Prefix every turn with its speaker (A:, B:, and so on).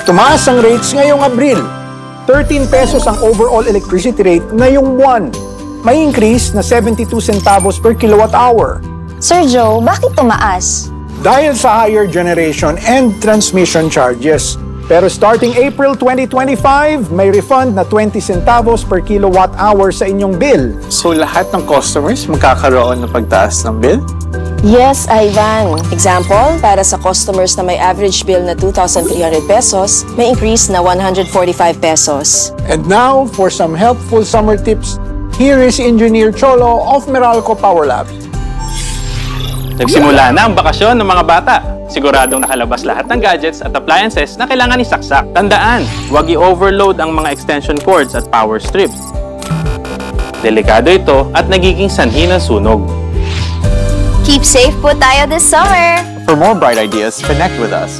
A: Tumaas ang rates ngayong Abril. 13 pesos ang overall electricity rate ngayong buwan. May increase na 72 centavos per kilowatt hour.
B: Sir Joe, bakit tumaas?
A: Dahil sa higher generation and transmission charges. Pero starting April 2025, may refund na 20 centavos per kilowatt hour sa inyong bill.
C: So lahat ng customers magkakaroon ng pagtaas ng bill?
D: Yes, Ivan. Example, para sa customers na may average bill na 2,300 pesos, may increase na 145 pesos.
A: And now, for some helpful summer tips, here is Engineer Cholo of Meralco Power Lab.
E: Nagsimula na ang bakasyon ng mga bata. Siguradong nakalabas lahat ng gadgets at appliances na kailangan isaksak. Tandaan, huwag i-overload ang mga extension cords at power strips. Delikado ito at nagiging sanhi ng sunog.
B: Keep safe po tayo this summer!
C: For more bright ideas, connect with us.